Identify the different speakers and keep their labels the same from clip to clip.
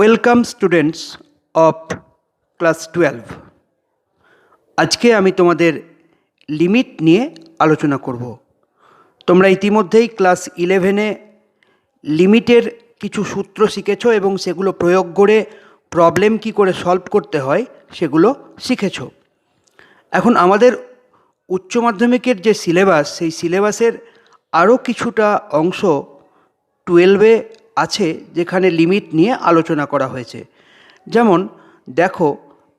Speaker 1: Welcome students of class 12। আজকে আমি তোমাদের লিমিট নিয়ে আলোচনা করব। তোমরা ইতিমধ্যেই ক্লাস 11-এ লিমিটের কিছু সূত্র শিখেছো এবং সেগুলো প্রয়োগ করে প্রবলেম কি করে সলভ করতে হয় সেগুলো শিখেছো। এখন আমাদের উচ্চ মাধ্যমিকের যে সিলেবাস, সেই সিলেবাসের আরও কিছুটা অংশ 12-এ আছে যেখানে লিমিট নিয়ে আলোচনা করা হয়েছে। যেমন দেখো,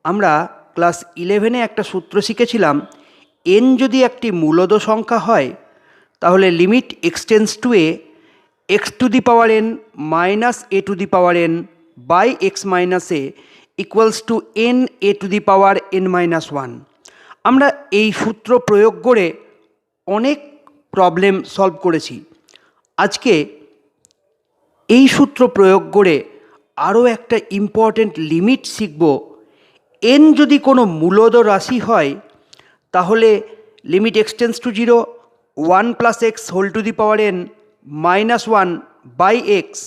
Speaker 1: আমরা ক্লাস 11-এ একটা সূত্র শিখেছিলাম, n যদি একটি মূলদ সংখ্যা হয় তাহলে limit x tends to a x to the power n minus a to the power n by x minus a equals to n a to the power n minus one. আমরা এই সূত্র প্রয়োগ করে অনেক প্রবলেম সলভ করেছি। আজকে এই সূত্র প্রয়োগ করে আরও একটা ইম্পর্ট্যান্ট লিমিট শিখব। এন যদি কোনো মূলদ রাশি হয় তাহলে limit x tends to 0 1 plus x whole to the power n minus one by x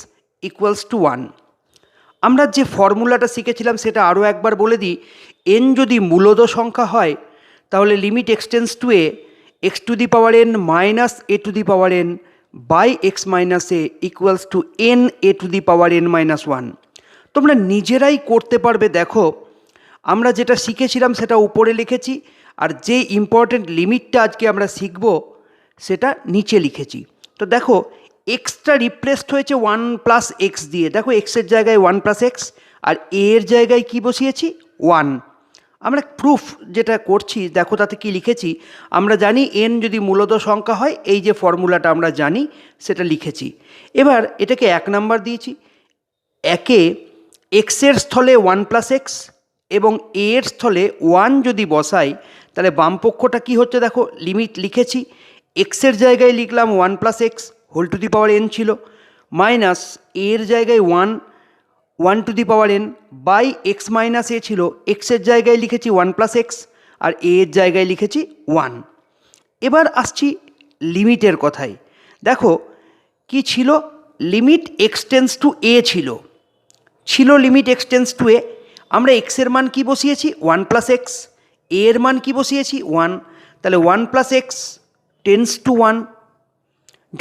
Speaker 1: equals to 1। আমরা যে ফর্মুলাটা শিখেছিলাম সেটা আরও একবার বলে দিই। এন যদি মূলদ সংখ্যা হয় তাহলে limit x tends to a x to the power n minus a to the power n by x minus a equals to n a to the power n minus one. তোমরা নিজেরাই করতে পারবে। দেখো, আমরা যেটা শিখেছিলাম সেটা উপরে লিখেছি, আর যে ইম্পর্ট্যান্ট লিমিটটা আজকে আমরা শিখব সেটা নিচে লিখেছি। তো দেখো, এক্সটা রিপ্লেসড হয়েছে 1 প্লাস এক্স দিয়ে। দেখো, এক্সের জায়গায় 1 প্লাস এক্স আর এর জায়গায় কি বসিয়েছি 1। আমরা প্রুফ যেটা করছি, দেখো তাতে কি লিখেছি। আমরা জানি এন যদি মূলদ সংখ্যা হয়, এই যে ফর্মুলাটা আমরা জানি সেটা লিখেছি। এবার এটাকে 1 নাম্বার দিয়েছি। একে এক্সের স্থলে 1 প্লাস এক্স এবং এর স্থলে 1 যদি বসাই তাহলে বামপক্ষটা কি হচ্ছে, দেখো লিমিট লিখেছি। এক্সের জায়গায় লিখলাম 1 plus x whole to the power n ছিল, মাইনাস এর জায়গায় 1 to the power n by x minus a ছিল। এক্সের জায়গায় লিখেছি 1 প্লাস এক্স আর এর জায়গায় লিখেছি 1। এবার আসছি লিমিটের কথায়। দেখো কি ছিল, লিমিট এক্সটেন্স টু এ ছিল লিমিট এক্সটেন্স টু এ। আমরা এক্সের মান কি বসিয়েছি 1 প্লাস এক্স, এর মান কি বসিয়েছি 1। তাহলে 1 প্লাস এক্স টেন্স টু 1।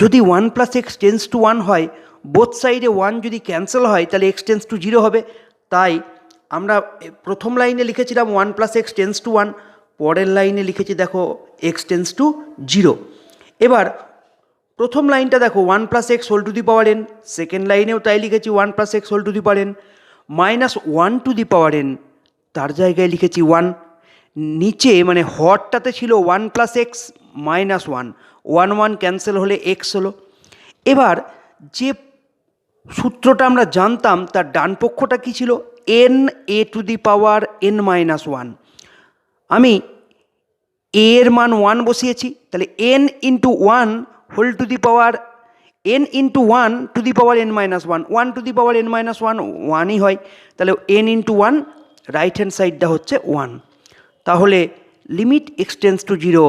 Speaker 1: যদি 1 প্লাস এক্স টেন্স টু 1 হয়, বোথ সাইডে 1 যদি ক্যান্সেল হয় তাহলে এক্স টেন্স টু 0 হবে। তাই আমরা প্রথম লাইনে লিখেছিলাম 1 প্লাস এক্স টেন্স টু 1, পরের লাইনে লিখেছি দেখো এক্স টেন্স টু 0। এবার প্রথম লাইনটা দেখো 1 plus x whole to the power n, second লাইনেও তাই লিখেছি 1 plus x whole to the power n minus 1 to the power n, তার জায়গায় লিখেছি 1। নিচে মানে হরটাতে ছিল 1 প্লাস এক্স মাইনাস 1, 1 ক্যান্সেল হলে এক্স হলো। এবার যে সূত্রটা আমরা জানতাম তার ডান পক্ষটা কী ছিল, n a to the power n minus one. আমি এর মান 1 বসিয়েছি, তাহলে n into 1 whole to the power n into 1 to the power n minus 1, 1 to the power n minus 1 1ই হয়। তাহলে এন ইন্টু 1, রাইট হ্যান্ড সাইডটা হচ্ছে 1। তাহলে limit x tends to 0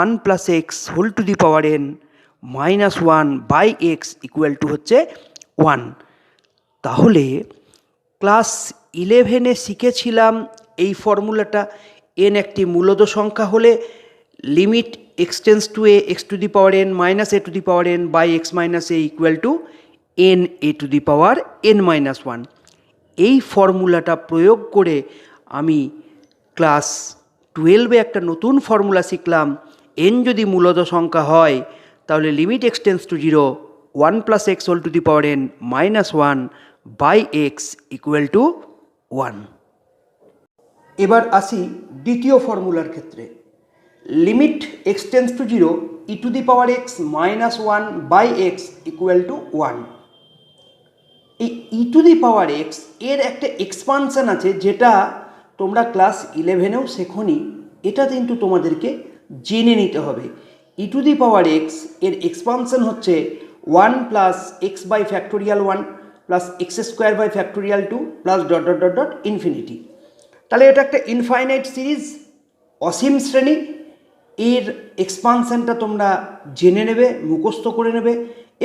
Speaker 1: 1 plus x whole to the power n minus 1 by x equal to হচ্ছে 1। তাহলে class 11-এ শিখেছিলাম এই ফর্মুলাটা। এন একটি মূলদ সংখ্যা হলে limit x tends to a x to the power n minus a to the power n by x minus a equal to n a to the power n minus 1। এই ফর্মুলাটা প্রয়োগ করে আমি ক্লাস 12-এ একটা নতুন ফর্মুলা শিখলাম। এন যদি মূলদ সংখ্যা হয় তাহলে limit x tends to 0 1 plus x whole to the power n minus 1 by x equal to 1। এবার আসি দ্বিতীয় ফর্মুলার ক্ষেত্রে। Limit x tends to 0 e to the power x minus 1 by x equal to 1। এই ই টু দি পাওয়ার এক্স এর একটা expansion আছে যেটা তোমরা ক্লাস 11-এও শেখোনি, এটা কিন্তু তোমাদেরকে জেনে নিতে হবে। E to the power x এর এক্সপানশন হচ্ছে 1 plus x by factorial 1 plus x square by factorial 2 plus dot dot dot dot infinity. তাহলে এটা একটা ইনফাইনাইট সিরিজ, অসীম শ্রেণী। এর এক্সপানশনটা তোমরা জেনে নেবে, মুখস্থ করে নেবে।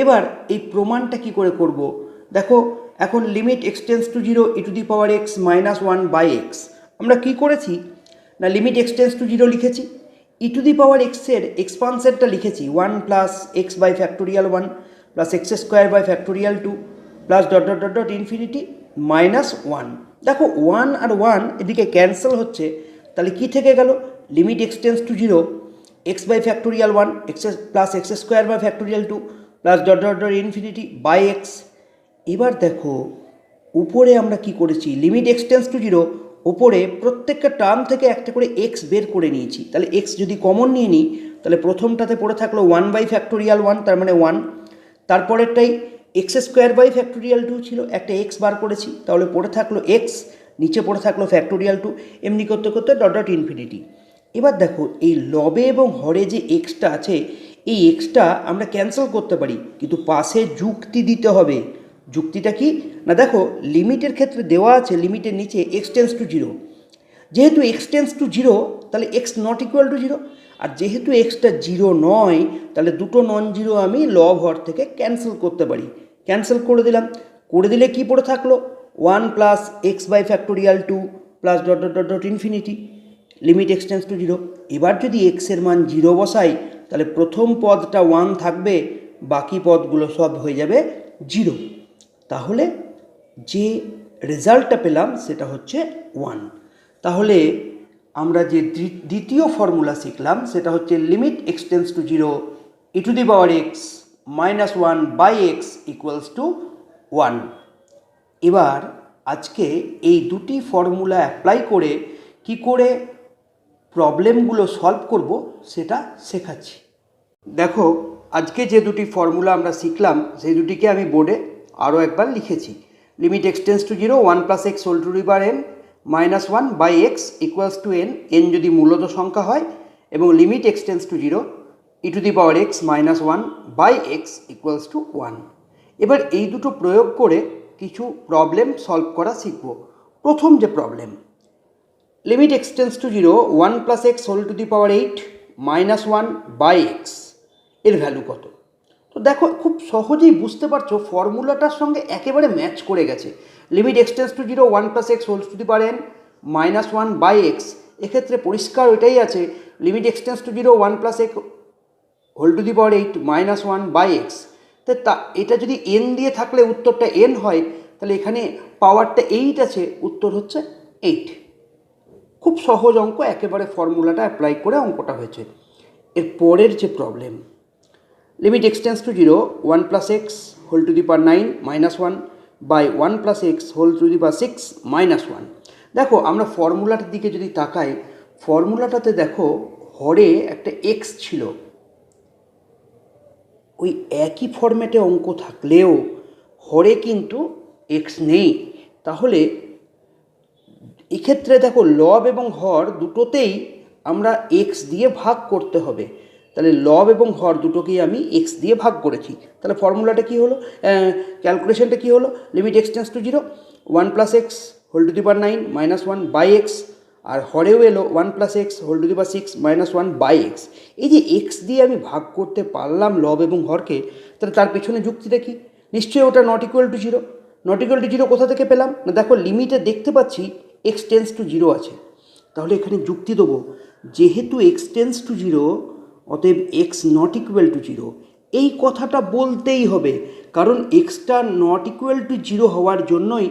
Speaker 1: এবার এই প্রমাণটা কি করে করব, দেখো এখন limit x tends to zero e to the power x minus one by x, আমরা কী করেছি না লিমিট এক্সটেন্স টু জিরো লিখেছি, ই টু দি পাওয়ার এক্সের এক্সপানসেনটা লিখেছি one plus x by factorial one plus x square by factorial two plus dot dot dot dot infinity minus one. দেখো one আর ওয়ান এদিকে ক্যান্সেল হচ্ছে, তাহলে কী থেকে গেল limit x tends to zero x by factorial one x plus x square by factorial two plus dot dot dot infinity by x. এবার দেখো উপরে আমরা কি করেছি লিমিট এক্সটেন্স টু জিরো, ওপরে প্রত্যেকটা টার্ম থেকে একটা করে এক্স বের করে নিয়েছি, তাহলে এক্স যদি কমন নিয়ে নিই তাহলে প্রথমটাতে পড়ে থাকলো ওয়ান বাই ফ্যাক্টোরিয়াল ওয়ান, তার মানে ওয়ান, তারপরেরটাই x square by factorial two ছিল, একটা এক্স বার করেছি তাহলে পড়ে থাকলো এক্স, নিচে পড়ে থাকলো ফ্যাক্টোরিয়াল টু, এমনি করতে করতে ডট ডট ইনফিনিটি। এবার দেখো এই লবে এবং হরে যে এক্সটা আছে এই এক্সটা আমরা ক্যান্সেল করতে পারি, কিন্তু পাশে যুক্তি দিতে হবে। যুক্তিটা কি না দেখো লিমিটের ক্ষেত্রে দেওয়া আছে লিমিটের নিচে এক্স টেন্স টু জিরো, যেহেতু এক্স টেন্স টু জিরো তাহলে x not equal to zero, আর যেহেতু এক্সটা জিরো নয় তাহলে দুটো নন জিরো আমি লব হর থেকে ক্যান্সেল করতে পারি, ক্যান্সেল করে দিলাম, করে দিলে কি পড়ে থাকলো one plus x by factorial two plus dot dot dot dot infinity limit x tends to zero. এবার যদি এক্সের মান জিরো বসাই তাহলে প্রথম পদটা ওয়ান থাকবে, বাকি পদগুলো সব হয়ে যাবে জিরো, তাহলে যে রেজাল্টটা পেলাম সেটা হচ্ছে ওয়ান। তাহলে আমরা যে দ্বিতীয় ফর্মুলা শিখলাম সেটা হচ্ছে limit x tends to zero e to the power x minus one by x equals to one. এবার আজকে এই দুটি ফর্মুলা অ্যাপ্লাই করে কি করে প্রবলেমগুলো সলভ করব সেটা শেখাচ্ছি। দেখো আজকে যে দুটি ফর্মুলা আমরা শিখলাম সেই দুটিকে আমি বোর্ডে আরও একবার লিখেছি। Limit x tends to zero one plus x whole to the power n minus one by x equals to n, n যদি মূলত সংখ্যা হয়, এবং limit x tends to zero e to the power x minus one by x equals to one. এবার এই দুটো প্রয়োগ করে কিছু প্রবলেম সলভ করা শিখব। প্রথম যে problem limit x tends to zero one plus x whole to the power eight minus one by x, এর ভ্যালু কত? তো দেখো খুব সহজেই বুঝতে পারছো ফর্মুলাটার সঙ্গে একেবারে ম্যাচ করে গেছে। Limit x tends to zero one plus x whole to the power n minus one by x, এক্ষেত্রে পরিষ্কার ওইটাই আছে limit x tends to zero one plus x whole to the power eight minus one by x. তা এটা যদি N দিয়ে থাকলে উত্তরটা এন হয়, তাহলে এখানে পাওয়ারটা এইট আছে, উত্তর হচ্ছে এইট। খুব সহজ অঙ্ক, একেবারে ফর্মুলাটা অ্যাপ্লাই করে অঙ্কটা হয়েছে। এর পরের যে problem limit x tends to zero one plus x whole to the power nine minus one by one plus x whole to the power six minus one. দেখো আমরা ফর্মুলাটার দিকে যদি তাকাই, ফর্মুলাটাতে দেখো হরে একটা এক্স ছিল, ওই একই ফর্ম্যাটে অঙ্ক থাকলেও হরে কিন্তু এক্স নেই, তাহলে এক্ষেত্রে দেখো লব এবং হর দুটোতেই আমরা এক্স দিয়ে ভাগ করতে হবে, তাহলে লব এবং হর দুটোকেই আমি এক্স দিয়ে ভাগ করেছি, তাহলে ফর্মুলাটা কী হলো, ক্যালকুলেশনটা কী হলো, limit x tends to zero one plus x whole to the power nine minus one by x, আর হরেও এলো one plus x whole to the power six minus one by x. এই যে এক্স দিয়ে আমি ভাগ করতে পারলাম লব এবং হরকে, তাহলে তার পেছনে যুক্তিটা কি, নিশ্চয়ই ওটা not equal to zero. Not equal to zero কোথা থেকে পেলাম না দেখো লিমিটে দেখতে পাচ্ছি এক্স টেন্স টু জিরো আছে, তাহলে এখানে যুক্তি দেবো যেহেতু এক্স টেন্স টু জিরো অতএব x not equal to zero, এই কথাটা বলতেই হবে, কারণ extra not equal to zero হওয়ার জন্যই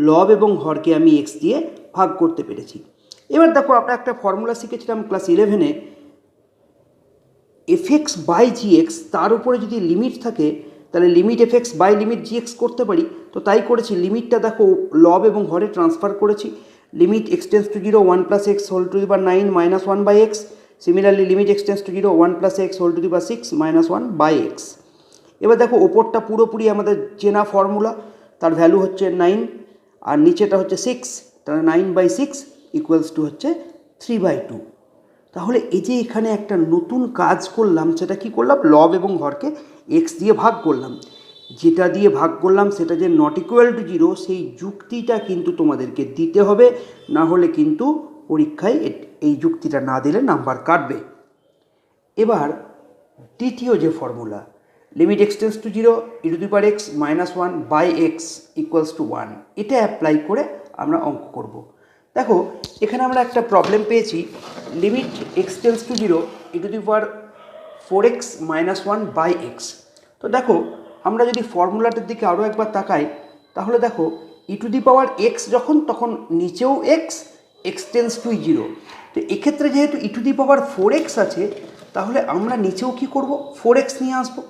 Speaker 1: লব এবং হরকে আমি এক্স দিয়ে ভাগ করতে পেরেছি। এবার দেখো আমরা একটা ফর্মুলা শিখেছিলাম ক্লাস 11-এ, f x by g x, তার উপরে যদি লিমিট থাকে তাহলে limit f x by limit g x করতে পারি, তো তাই করেছি। লিমিটটা দেখো লব এবং হরে ট্রান্সফার করেছি, limit x tends to zero one plus x whole to the power nine minus one by x, similarly limit x tends to zero one plus x whole to the power six minus one by x. এবার দেখো ওপরটা পুরোপুরি আমাদের চেনা formula, তার value হচ্ছে nine, আর নিচেটা হচ্ছে সিক্স, তাহলে nine by six equals to হচ্ছে থ্রি বাই টু। তাহলে এই যে এখানে একটা নতুন কাজ করলাম, সেটা কি করলাম, লব এবং হরকে এক্স দিয়ে ভাগ করলাম, যেটা দিয়ে ভাগ করলাম সেটা যে নট ইকুয়াল টু জিরো, সেই যুক্তিটা কিন্তু তোমাদেরকে দিতে হবে, না হলে কিন্তু পরীক্ষায় এই যুক্তিটা না দিলে নাম্বার কাটবে। এবার দ্বিতীয় যে formula limit x tends to zero e to the power x minus one by x equals to one, এটা অ্যাপ্লাই করে আমরা অঙ্ক করব। দেখো এখানে আমরা একটা প্রবলেম পেয়েছি, limit x tends to zero e to the power four x minus one by x. তো দেখো আমরা যদি ফর্মুলাটার দিকে আরও একবার তাকাই, তাহলে দেখো e to the power x যখন, তখন নিচেও এক্স, এক্সটেন্স টু জিরো। তো এক্ষেত্রে যেহেতু e to the power four x আছে, তাহলে আমরা নিচেও কী করব, ফোর এক্স নিয়ে আসবো,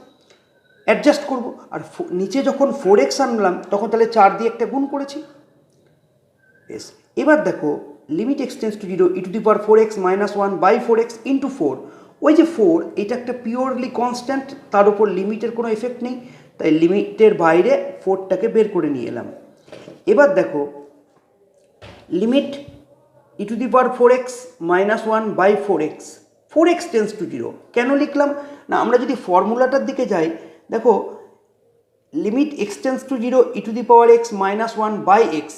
Speaker 1: অ্যাডজাস্ট করব। আর নিচে যখন ফোর এক্স আনলাম, তখন তাহলে 4 দিয়ে একটা গুণ করেছি। বেশ, এবার দেখো limit x tends to zero e to the power four x minus one by four x into four. ওই যে ফোর, এটা একটা পিওরলি কনস্ট্যান্ট, তার উপর লিমিটের কোনো এফেক্ট নেই, তাই লিমিটের বাইরে ফোরটাকে বের করে নিয়ে এলাম। এবার দেখো limit e to the power four x minus one by four x, four x tends to zero কেন লিখলাম না, আমরা যদি ফর্মুলাটার দিকে যাই, দেখো limit x tends to zero e to the power x minus one by x,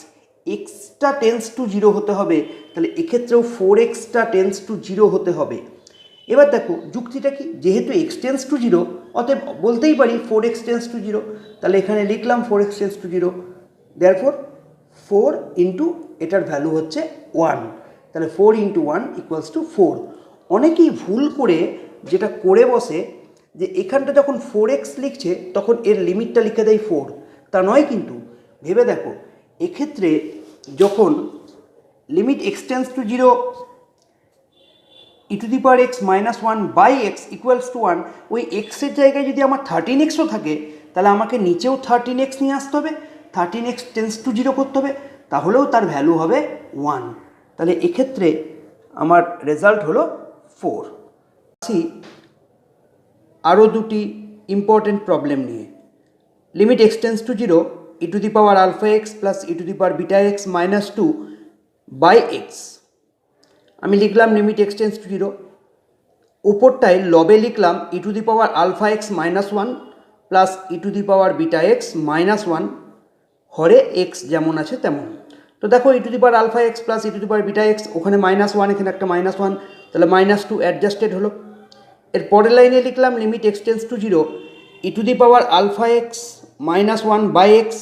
Speaker 1: এক্সটা টেন্স টু জিরো হতে হবে, তাহলে এক্ষেত্রেও ফোর এক্সটা টেন্স টু জিরো হতে হবে। এবার দেখো যুক্তিটা কি, যেহেতু এক্স টেন্স টু জিরো, অতএব বলতেই পারি four x tends to zero, তাহলে এখানে লিখলাম four x tends to zero, therefore four into এটার ভ্যালু হচ্ছে ওয়ান, তাহলে four into one equals to four. অনেকেই ভুল করে যেটা করে বসে, যে এখানটা যখন ফোর এক্স লিখছে তখন এর লিমিটটা লিখে দেয় ফোর, তা নয় কিন্তু। ভেবে দেখো এক্ষেত্রে যখন limit x tends to zero e to the power x minus one by x equals to one, ওই এক্সের জায়গায় যদি আমার থার্টিন এক্সও থাকে, তাহলে আমাকে নিচেও থার্টিন এক্স নিয়ে আসতে হবে, thirteen x tends to zero করতে হবে, তাহলেও তার ভ্যালু হবে ওয়ান। তাহলে এক্ষেত্রে আমার রেজাল্ট হলো ফোর। আসি আরও দুটি ইম্পর্টেন্ট প্রবলেম নিয়ে। Limit x tends to zero e to the power alpha x plus e to the power beta x minus two by x. আমি লিখলাম লিমিট এক্সটেন্স টু জিরো, উপরটায় লবে লিখলাম e to the power alpha x minus one plus e to the power beta x minus one, হরে x যেমন আছে তেমন। তো দেখো e to the power alpha x plus e to the power beta x, ওখানে minus one, এখানে একটা minus one, তাহলে মাইনাস টু অ্যাডজাস্টেড হলো। এর পরের লাইনে লিখলাম limit x tends to zero e to the power alpha x minus one by x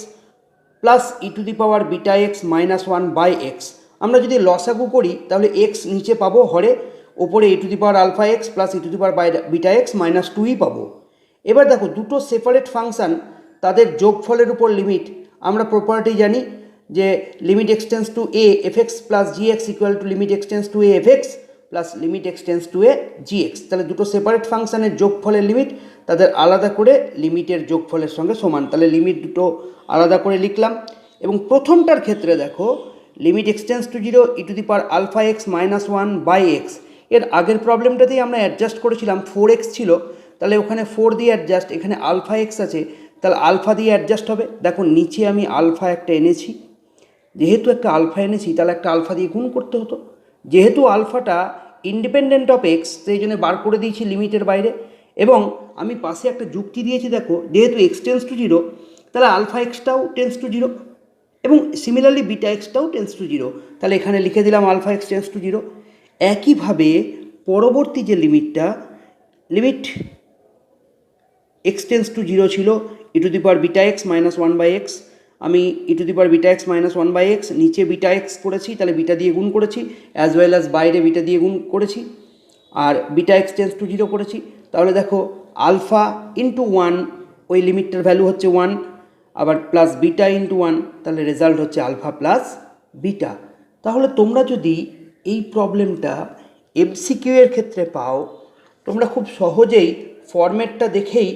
Speaker 1: plus e to the power beta x minus one by x. আমরা যদি লসাগু করি তাহলে এক্স নিচে পাবো হরে, ওপরে e to the power alpha x plus e to the power beta x minus টুই পাবো। এবার দেখো দুটো সেপারেট ফাংশান, তাদের যোগফলের উপর লিমিট, আমরা প্রপার্টি জানি যে limit x tends to a f x plus g x equal to limit x tends to a f x plus limit x tends to a g x. তাহলে দুটো সেপারেট ফাংশানের যোগফলের লিমিট তাদের আলাদা করে লিমিটের যোগফলের সঙ্গে সমান, তাহলে লিমিট দুটো আলাদা করে লিখলাম। এবং প্রথমটার ক্ষেত্রে দেখো limit x tends to zero e to the power alpha x minus one by x, এর আগের প্রবলেমটাতেই আমরা অ্যাডজাস্ট করেছিলাম, ফোর এক্স ছিল, তাহলে ওখানে ফোর দিয়ে অ্যাডজাস্ট, এখানে আলফা এক্স আছে, তাহলে আলফা দিয়ে অ্যাডজাস্ট হবে। দেখো নিচে আমি আলফা একটা এনেছি, যেহেতু একটা আলফা এনেছি তাহলে একটা আলফা দিয়ে গুণ করতে হতো, যেহেতু আলফাটা ইন্ডিপেন্ডেন্ট অফ এক্স সেই জন্য বার করে দিয়েছি লিমিটের বাইরে। এবং আমি পাশে একটা যুক্তি দিয়েছি, দেখো যেহেতু এক্স টেন্স টু জিরো, তাহলে আলফা এক্সটাও টেন্স টু জিরো এবং সিমিলারলি বিটা এক্সটাও টেন্স টু জিরো, তাহলে এখানে লিখে দিলাম alpha x tends to zero. একইভাবে পরবর্তী যে লিমিটটা, limit x tends to zero ছিল e to the power beta x minus one by x, আমি e to the power beta x minus one by x, নিচে বিটা এক্স করেছি, তাহলে beta দিয়ে গুণ করেছি, অ্যাজ ওয়েল অ্যাজ বাইরে beta দিয়ে গুণ করেছি, আর beta x tends to zero করেছি। তাহলে দেখো আলফা ইন্টু ওয়ান, ওই লিমিটটার ভ্যালু হচ্ছে ওয়ান, আবার প্লাস বিটা ইন্টু ওয়ান, তাহলে রেজাল্ট হচ্ছে আলফা প্লাস বিটা। তাহলে তোমরা যদি এই প্রবলেমটা এমসিকিউ এর ক্ষেত্রে পাও, তোমরা খুব সহজেই ফরম্যাটটা দেখেই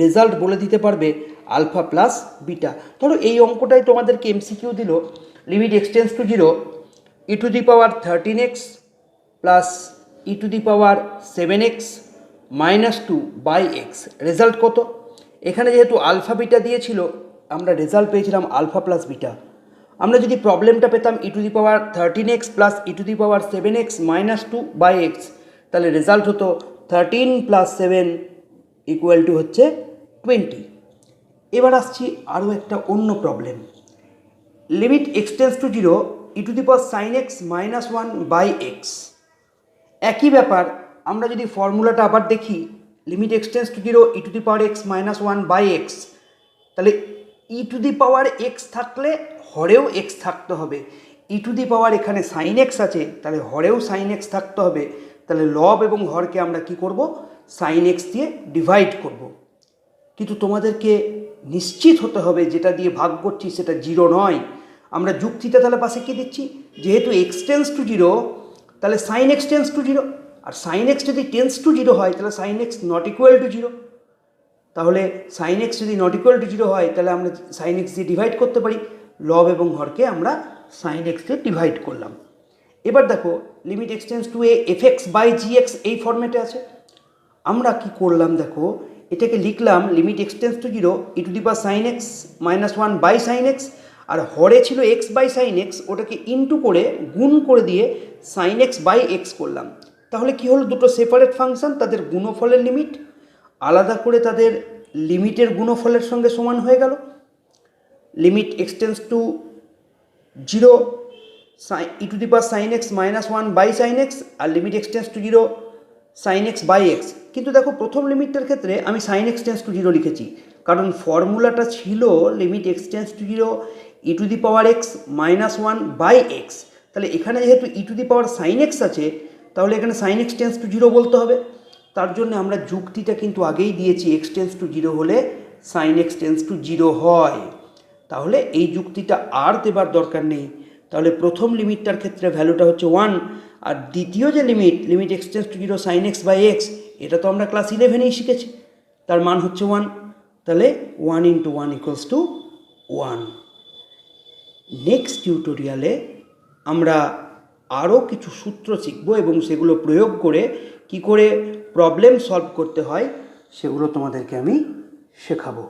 Speaker 1: রেজাল্ট বলে দিতে পারবে আলফা প্লাস বিটা। ধরো এই অঙ্কটাই তোমাদেরকে এমসিকিউ দিল, limit x tends to zero e to the power thirteen x plus e to the power seven x minus two by x, result কত? এখানে যেহেতু আলফা বিটা দিয়েছিল, আমরা রেজাল্ট পেয়েছিলাম আলফা প্লাস বিটা। আমরা যদি প্রবলেমটা পেতাম e to the power thirteen x plus e to the power seven x minus two by x, তাহলে রেজাল্ট হতো thirteen plus seven equal to হচ্ছে 20। এবার আসছি আরও একটা অন্য problem, limit x tends to zero e to the power sine x minus one by x. একই ব্যাপার, আমরা যদি ফর্মুলাটা আবার দেখি, limit x tends to zero e to the power x minus one by x, তাহলে ই টু দি পাওয়ার এক্স থাকলে হরেও x থাকতে হবে। ই টু দি পাওয়ার এখানে সাইন এক্স আছে, তাহলে হরেও সাইন এক্স থাকতে হবে। তাহলে লব এবং হরকে আমরা কি করব, সাইন এক্স দিয়ে ডিভাইড করব। কিন্তু তোমাদেরকে নিশ্চিত হতে হবে যেটা দিয়ে ভাগ করছি সেটা জিরো নয়। আমরা যুক্তিটা তাহলে পাশে কী দিচ্ছি, যেহেতু এক্স টেন্স টু জিরো তাহলে sine x tends to zero, আর সাইন এক্স যদি টেন্স টু জিরো হয় তাহলে sine x not equal to zero. তাহলে সাইন এক্স যদি নট ইকুয়াল টু জিরো হয় তাহলে আমরা সাইন এক্স দিয়ে ডিভাইড করতে পারি। লব এবং হরকে আমরা সাইন এক্স দিয়ে ডিভাইড করলাম। এবার দেখো limit x tends to a f x by g x এই ফর্মেটে আছে। আমরা কি করলাম দেখো, এটাকে লিখলাম limit x tends to zero e to the power sine x minus one by sine x, আর হরে ছিল এক্স বাই সাইন এক্স, ওটাকে ইনটু করে গুণ করে দিয়ে সাইন এক্স বাই এক্স করলাম। তাহলে কি হলো, দুটো সেপারেট ফাংশন, তাদের গুণফলের লিমিট আলাদা করে তাদের লিমিটের গুণফলের সঙ্গে সমান হয়ে গেল। Limit x tends to zero e to the power sine x minus one by sine x, আর limit x tends to zero sine x by x. কিন্তু দেখো প্রথম লিমিটটার ক্ষেত্রে আমি sine x tends to zero লিখেছি, কারণ ফর্মুলাটা ছিল limit x tends to zero e to the power x minus one by x. তাহলে এখানে যেহেতু e to the power sine x আছে, তাহলে এখানে sine x tends to zero বলতে হবে। তার জন্য আমরা যুক্তিটা কিন্তু আগেই দিয়েছি, এক্স টেন্স টু জিরো হলে sine x tends to zero হয়। তাহলে এই যুক্তিটা আর দেবার দরকার নেই। তাহলে প্রথম লিমিটটার ক্ষেত্রে ভ্যালুটা হচ্ছে ওয়ান, আর দ্বিতীয় যে limit x tends to zero sine x by x, এটা তো আমরা ক্লাস 11-এই শিখেছি, তার মান হচ্ছে ওয়ান। তাহলে one into one equals to one. Next টিউটোরিয়ালে আমরা আরও কিছু সূত্র শিখব এবং সেগুলো প্রয়োগ করে কি করে প্রবলেম সলভ করতে হয় সেগুলো তোমাদেরকে আমি শেখাবো।